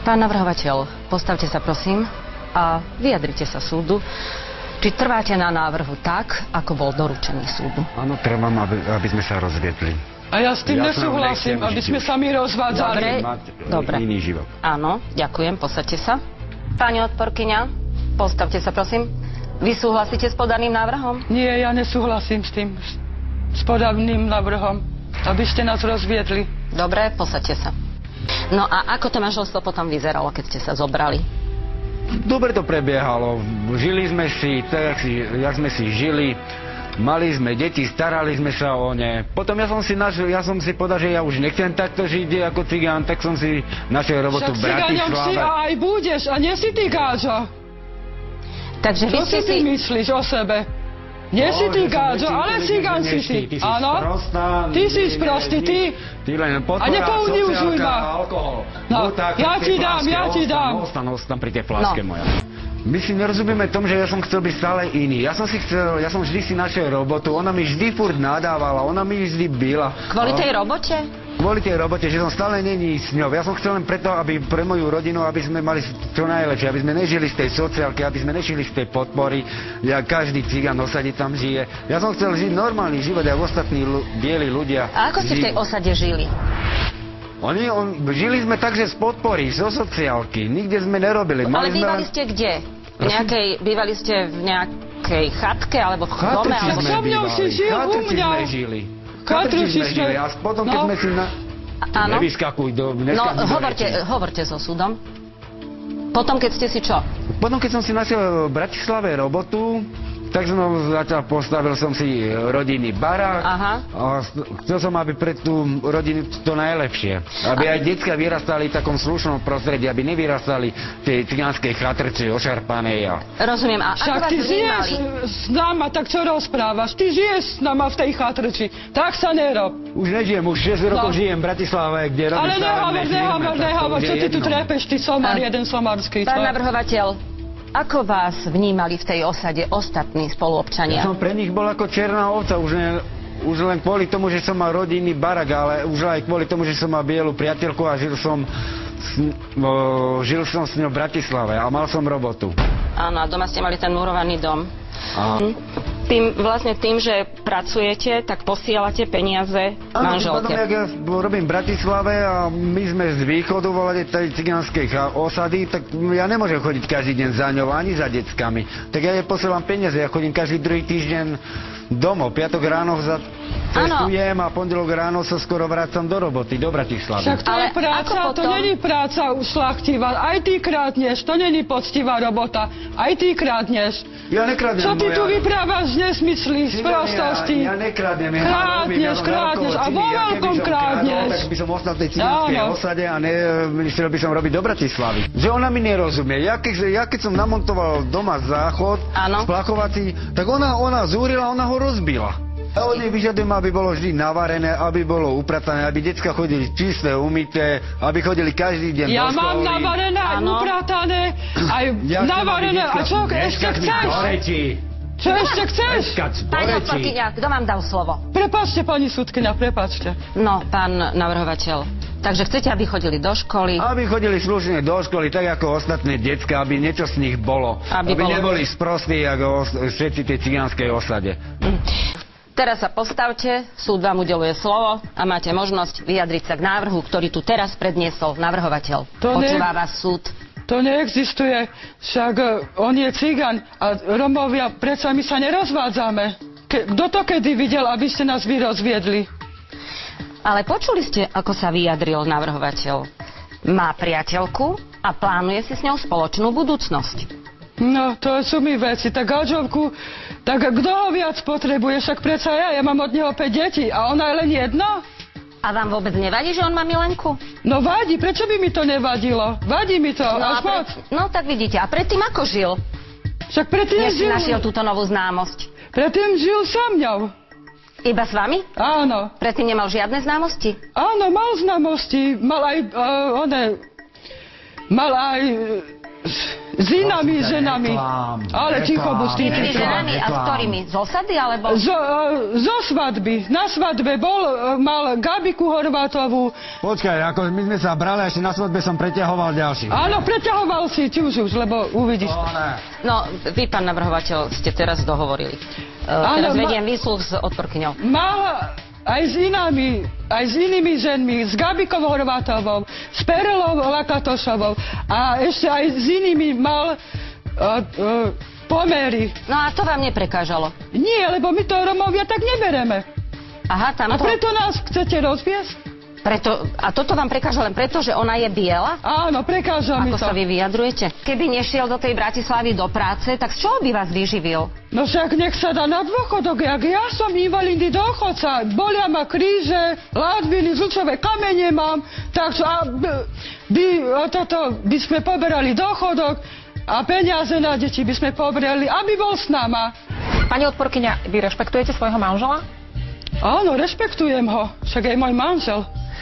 Pán navrhovateľ, postavte sa prosím a vyjadrite sa súdu. Či trváte na návrhu tak, ako bol doručený súdu? Áno, trvám, aby sme sa rozviedli. A ja s tým nesúhlasím, aby sme sa my rozvádzali. Dobre. Iný život. Áno, ďakujem, posaďte sa. Pani odporkyňa, postavte sa prosím. Vy súhlasíte s podaným návrhom? Nie, ja nesúhlasím s tým, s podaným návrhom, aby ste nás rozviedli. Dobre, posaďte sa. No a ako to manželstvo potom vyzeralo, keď ste sa zobrali? Dobre to prebiehalo. Žili sme si, tak jak sme si žili. Mali sme deti, starali sme sa o ne. Potom ja som si povedal, že ja už nechcem takto žiť ako cigán, tak som si našiel robotu v Bratislave. Však cigáňom si a aj budeš, a nie si ty gáčo. Takže čo si ty myslíš o sebe? Nie si ty gáčo, ale cigán si si. Áno? Ty si sprostý, ty. Len a nepoužívaj ma. No, ja ti dám. Ostan pri tej flaske moja. My si nerozumieme tom, že ja som chcel byť stále iný. Ja som vždy si našiel robotu, ona mi vždy furt nadávala, ona mi vždy byla. Kvôli tej robote? Kvôli tej robote, že som stále není s ňou. Ja som chcel len preto, aby pre moju rodinu, aby sme mali čo najlepšie, aby sme nežili z tej sociálky, aby sme nežili z tej podpory, jak každý cigán osade tam žije. Ja som chcel žiť normálny život, ako ostatní bieli ľudia. A ako ste v tej osade žili? Žili sme tak, že z podpory, zo sociálky. Nikde sme nerobili. Ale bývali ste kde? Bývali ste v nejakej chatke, alebo v dome? Alebo so mňou si žil u mňa. Chatrči sme žili. A potom, keď sme si nevyskakuj. Hovorte so súdom. Potom, keď ste si čo? Potom, keď som si našiel v Bratislave robotu, tak som postavil som si rodinný barák. Aha. A chcel som, aby pre tú rodinu to najlepšie. Aby aj decká vyrastali v takom slušnom prostredí, aby nevyrastali v tej cigánskej chatrči ošarpanej. Rozumiem. A však ty žiješ s nama, tak čo rozprávaš? Ty žiješ s nama v tej chatrči. Tak sa nerob. Už nežijem, už 6 rokov žijem v Bratislave, kde robím. Ale nehovor, čo ty tu trepeš, ty somar, jeden somarský. Pán navrhovateľ, ako vás vnímali v tej osade ostatní spoluobčania? Ja som pre nich bol ako černá ovca, už len kvôli tomu, že som mal rodinný barak, ale už aj kvôli tomu, že som mal bielu priateľku a žil som s ňou v Bratislave a mal som robotu. Áno, a doma ste mali ten murovaný dom. Tým, že pracujete, tak posielate peniaze manželke. Áno, ja robím v Bratislave a my sme z východu volali tej cigánskej osady, tak ja nemôžem chodiť každý deň za ňou, ani za deckami. Tak ja jej posielam peniaze, ja chodím každý druhý týždeň domov. Piatok ráno cestujem a pondelok ráno sa skoro vrácam do roboty, do Bratislavy. Však to je práca, to není práca šľachtivá. Aj ty krádneš, to není poctivá robota. Aj ty krádneš. Ja nekradnem. Čo ty tu vyprávaš nesmysly, sprostosti? Ja nekradnem. Krádneš a vo veľkom krádneš. Tak by som ostal v tej cigánskej osade a chcel by som robiť do Bratislavy. Že ona mi nerozumie. Ja keď som namontoval doma záchod, splachovací, tak ona zúrila, ona ho rozbila. A od nej vyžadujem, aby bolo vždy navarené, aby bolo upratané, aby decka chodili čisté, umyté, aby chodili každý deň do školy. Ja mám navarené, aj upratané, aj navarené. A čo ešte chceš? Čo ešte chceš? Pani odporkyňa, kto vám dal slovo? Prepáčte, pani sudkyňa, prepáčte. No, pán navrhovateľ, takže chcete, aby chodili do školy? Aby chodili slušne do školy, tak ako ostatné decká, aby niečo z nich bolo. Aby neboli sprostí, ako všetci tej cigánskej osade. Teraz sa postavte, súd vám udeľuje slovo a máte možnosť vyjadriť sa k návrhu, ktorý tu teraz predniesol navrhovateľ. Počúva vás súd. To neexistuje, však on je cigán a Romovia, predsa my sa nerozvádzame. Kto to kedy videl, aby ste nás vy rozviedli? Ale počuli ste, ako sa vyjadril navrhovateľ. Má priateľku a plánuje si s ňou spoločnú budúcnosť. No, to sú mi veci. Tak Gáčovku, tak kto ho viac potrebuje? Však predsa ja mám od neho 5 detí a ona je len jedno? A vám vôbec nevadí, že on má milenku? No vadí, prečo by mi to nevadilo? Vadí mi to. No tak vidíte, a predtým ako žil? Však predtým žil... našiel túto novú známosť. Predtým žil so mňou. Iba s vami? Áno. Predtým nemal žiadne známosti? Áno, mal známosti. Mal aj S inými ženami. Ale ticho buď. Inými ženami a s ktorými? Z osady alebo? Zo svadby. Na svadbe mal Gabiku Horvátovú. Počkaj, ako my sme sa brali, ešte na svadbe som preťahoval ďalší. Áno, preťahoval si, už, lebo uvidíš. No, vy, pán navrhovateľ, ste teraz dohovorili. Teraz vediem výsluh s odporkyňou. Mal aj s inými ženmi, s Gabikou Horvátovou, s Perelou Lakatošovou a ešte aj s inými mal pomery. No a to vám neprekážalo? Nie, lebo my to Romovia tak nebereme. Aha, tam to... A preto nás chcete rozviesť? A toto vám prekáža len preto, že ona je biela? Áno, prekáža mi to. Ako sa vy vyjadrujete? Keby nešiel do tej Bratislavy do práce, tak z čoho by vás vyživil? No však nech sa dá na dôchodok, jak ja som invalidný dôchodca. Bolia ma kríže, ladviny, žlčové kamene mám, takže by sme poberali dôchodok a peniaze na deti by sme poberali, aby bol s nama. Pani odporkyňa, vy rešpektujete svojho manžela? Áno, rešpektujem ho, však je môj manžel.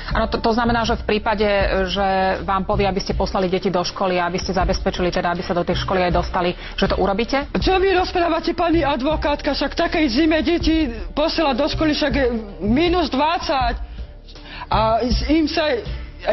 Áno, to znamená, že v prípade, že vám povie, aby ste poslali deti do školy a aby ste zabezpečili, teda aby sa do tej školy aj dostali, že to urobíte? Čo vy rozprávate, pani advokátka, však takej zime deti posielať do školy, však je -20. A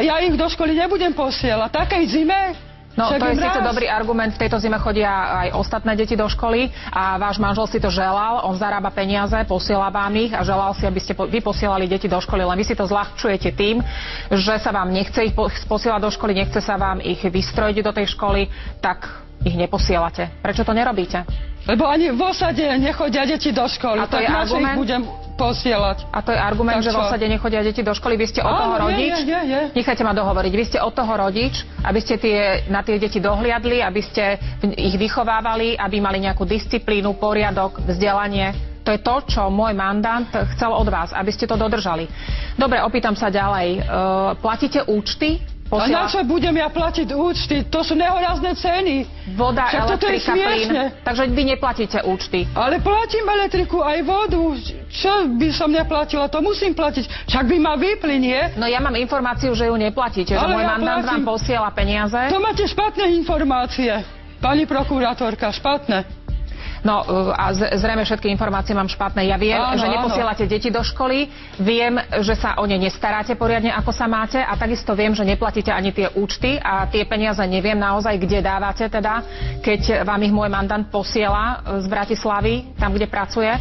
ja ich do školy nebudem posielať. Takej zime? No, to je síce dobrý argument, v tejto zime chodia aj ostatné deti do školy a váš manžel si to želal, on zarába peniaze, posiela vám ich a želal si, aby ste vy posielali deti do školy, len vy si to zľahčujete tým, že sa vám nechce ich posielať do školy, nechce sa vám ich vystrojiť do tej školy, tak ich neposielate. Prečo to nerobíte? Lebo ani v osade nechodia deti do školy, a to tak je argument? Ich budem posielať. A to je argument, že v osade nechodia deti do školy. Vy ste od toho rodič. Nechajte ma dohovoriť. Vy ste od toho rodič, aby ste na tie deti dohliadli, aby ste ich vychovávali, aby mali nejakú disciplínu, poriadok, vzdelanie. To je to, čo môj mandant chcel od vás, aby ste to dodržali. Dobre, opýtam sa ďalej. Platíte účty? A na čo budem ja platiť účty? To sú nehorázne ceny. Voda, elektrika, plyn. Takže vy neplatíte účty. Ale platím elektriku aj vodu. Čo by som neplatila? To musím platiť. Však by ma vypli, nie? No ja mám informáciu, že ju neplatíte, že môj mandant vám posiela peniaze. To máte špatné informácie. Pani prokurátorka, špatné. No a zrejme všetky informácie mám špatné. Ja viem, že neposielate deti do školy, viem, že sa o ne nestaráte poriadne, ako sa máte a takisto viem, že neplatíte ani tie účty a tie peniaze neviem naozaj, kde dávate teda, keď vám ich môj mandant posiela z Bratislavy, tam, kde pracuje.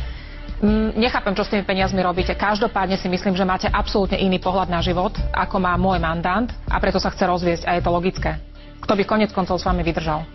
Nechápem, čo s tými peniazmi robíte. Každopádne si myslím, že máte absolútne iný pohľad na život, ako má môj mandant a preto sa chce rozviesť a je to logické. Kto by koniec koncov s vami vydržal?